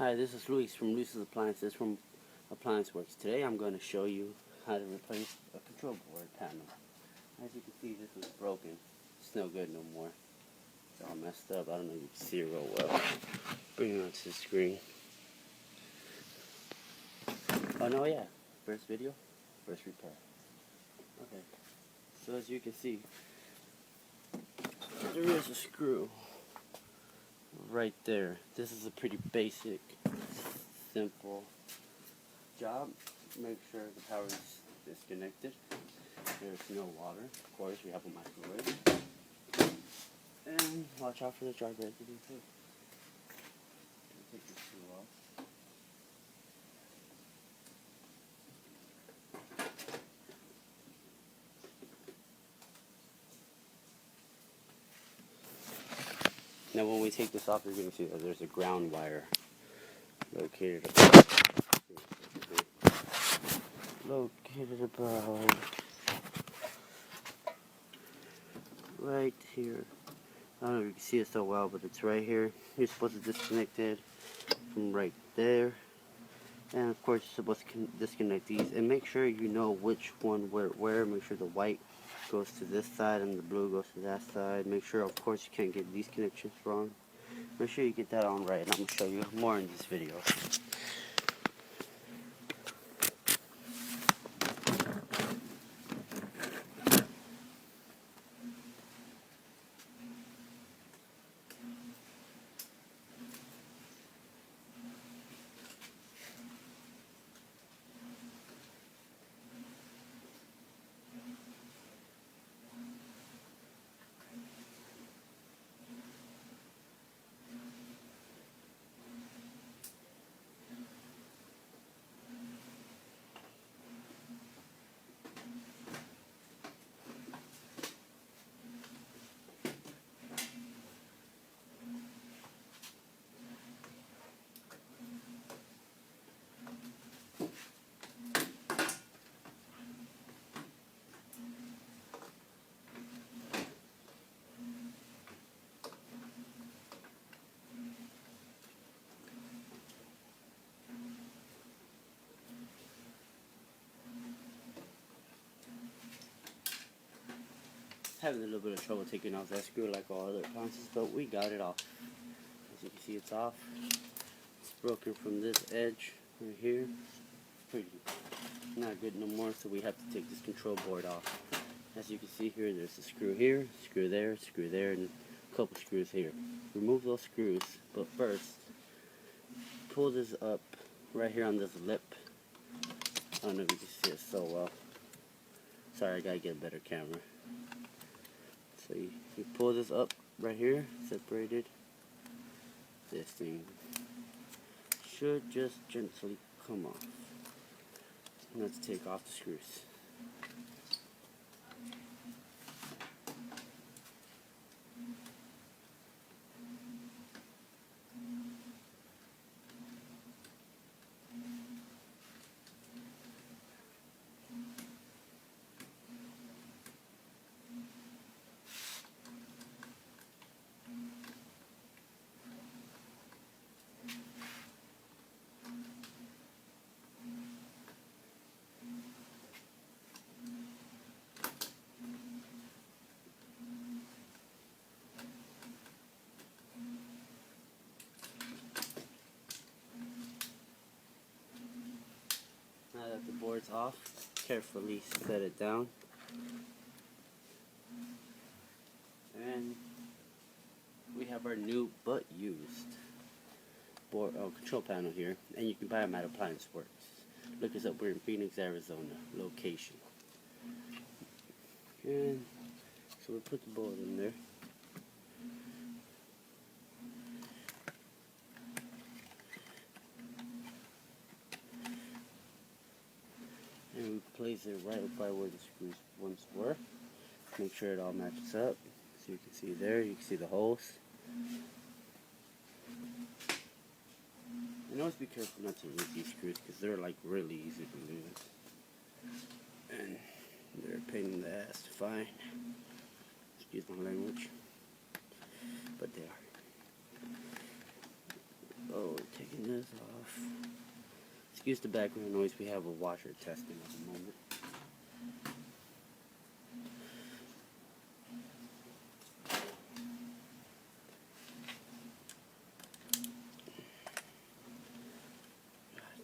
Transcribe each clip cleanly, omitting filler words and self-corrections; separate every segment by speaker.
Speaker 1: Hi, this is Luis from Luis's Appliances from Appliance Works. Today I'm going to show you how to replace a control board panel. As you can see, this was broken. It's no good no more. It's all messed up. I don't know if you can see it real well. Bring it onto the screen. Oh no, yeah. First video, first repair. Okay. So as you can see, there is a screw right there. This is a pretty basic, simple job. Make sure the power is disconnected. There's no water. Of course, we have a microwave. And watch out for the dry residue too. Take this screw off. Now when we take this off, you're going to see that there's a ground wire located about right here. I don't know if you can see it so well, but it's right here. You're supposed to disconnect it from right there. And of course, you're supposed to disconnect these. And make sure you know which one where. Make sure the white goes to this side and the blue goes to that side. Make sure, of course, you can't get these connections wrong. Make sure you get that on right, and I'm going to show you more in this video. Having a little bit of trouble taking off that screw like all other appliances, but we got it off. As you can see, it's off. It's broken from this edge right here. Pretty not good no more, so we have to take this control board off. As you can see here, there's a screw here, screw there, and a couple screws here. Remove those screws, but first, pull this up right here on this lip. I don't know if you can see it so well. Sorry, I gotta get a better camera. So you pull this up right here, separated. This thing should just gently come off. Let's take off the screws. Now that the board's off, carefully set it down. And we have our new but used board, control panel here, and you can buy them at Appliance Works. Look us up, we're in Phoenix, Arizona location. And so we put the board in there. And we place it right by where the screws once were. Make sure it all matches up. So you can see there, you can see the holes. And always be careful not to lose these screws because they're like really easy to lose. And they're a pain in the ass to find. Excuse my language. But they are. Oh, taking this off. Excuse the background noise, we have a washer testing at the moment.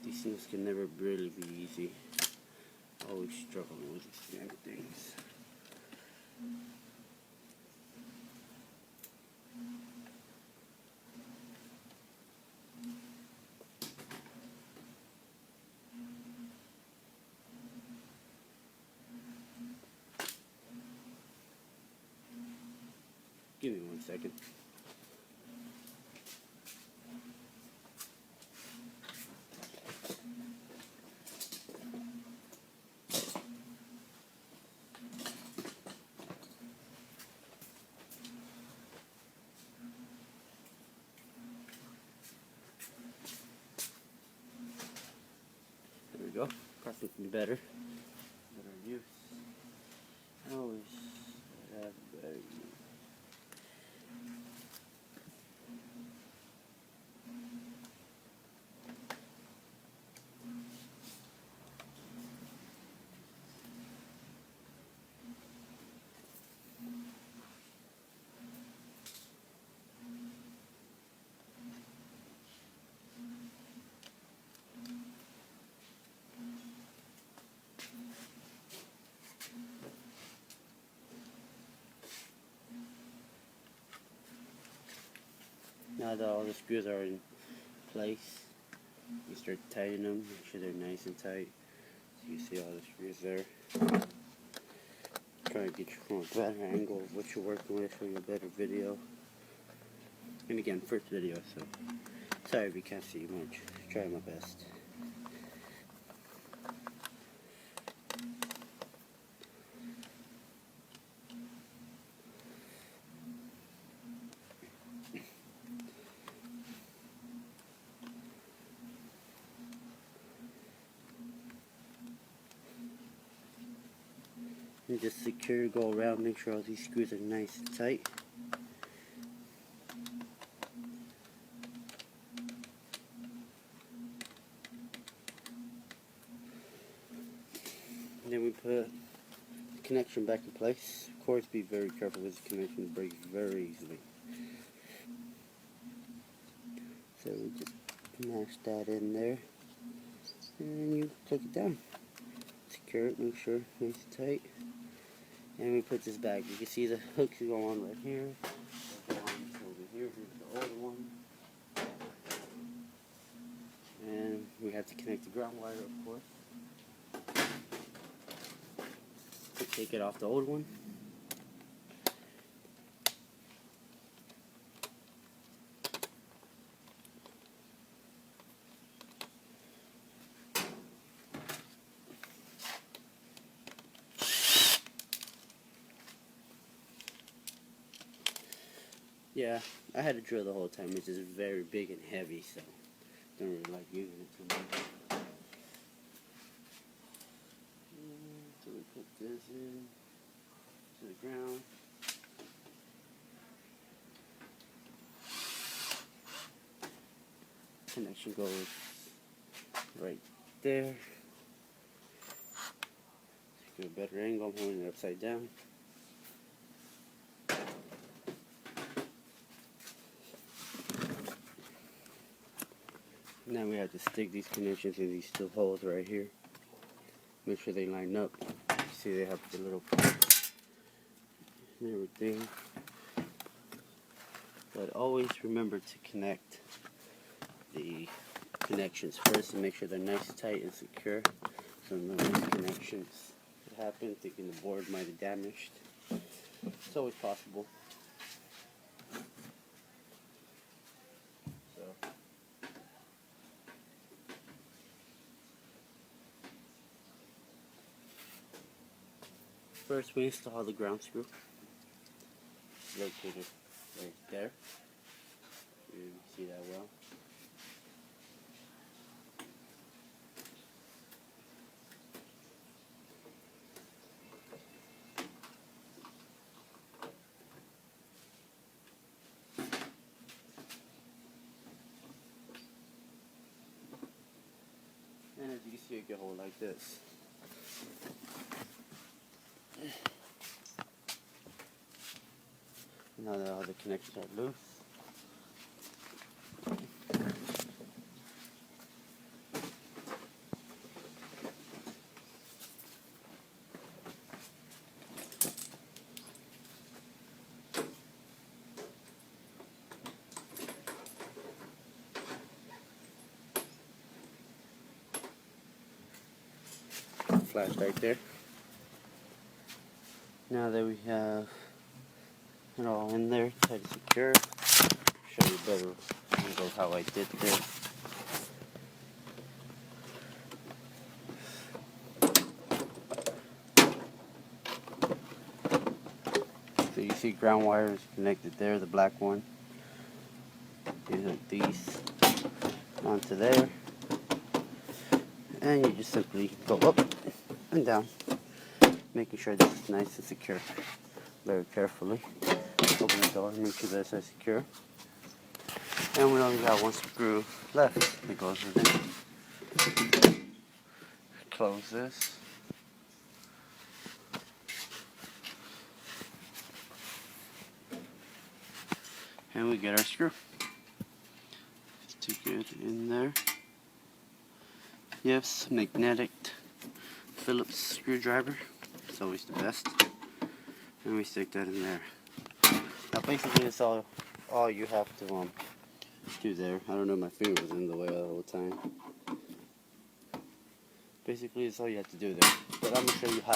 Speaker 1: These things can never really be easy. Always struggling with these damn things. Give me 1 second. There we go. Got something better. Better use. Always have better use. Now that all the screws are in place, you start tightening them, make sure they're nice and tight. So you see all the screws there. Try to get you from a better angle of what you're working with, show you a better video. And again, first video, so sorry if you can't see much. Try my best. And just secure, go around, make sure all these screws are nice and tight. And then we put the connection back in place. Of course, be very careful with this connection, breaks very easily. So we just mash that in there, and you take it down. Secure it, make sure nice and tight. And we put this back. You can see the hooks go on right here. Go on over here. Here's the old one. And we have to connect the ground wire, of course. Take it off the old one. Yeah, I had to drill the whole time. It's just very big and heavy, so don't really like using it too much. So we put this in to the ground. Connection goes right there. Get a better angle. I'm holding it upside down. Now we have to stick these connections in these two holes right here. Make sure they line up. You see they have the little pipes and everything. But always remember to connect the connections first and make sure they're nice, tight, and secure. So no misconnections happen, thinking the board might have damaged. It's always possible. First, we install the ground screw, located right there. You can see that well. you can see it get hold like this. Now that all the connections are loose. Flash right there. Now that we have it all in there, tight and secure, show you better angle how I did this. So you see ground wires connected there, the black one. You hook these onto there, and you just simply go up and down, making sure this is nice and secure. Very carefully. Open the door, make sure that's secure. And we only got one screw left that goes within. Close this. And we get our screw. Just take it in there. Yes, magnetic Phillips screwdriver. It's always the best. And we stick that in there. Now basically it's all you have to do there. I don't know, my finger was in the way all the time. Basically it's all you have to do there. But I'm going to show you how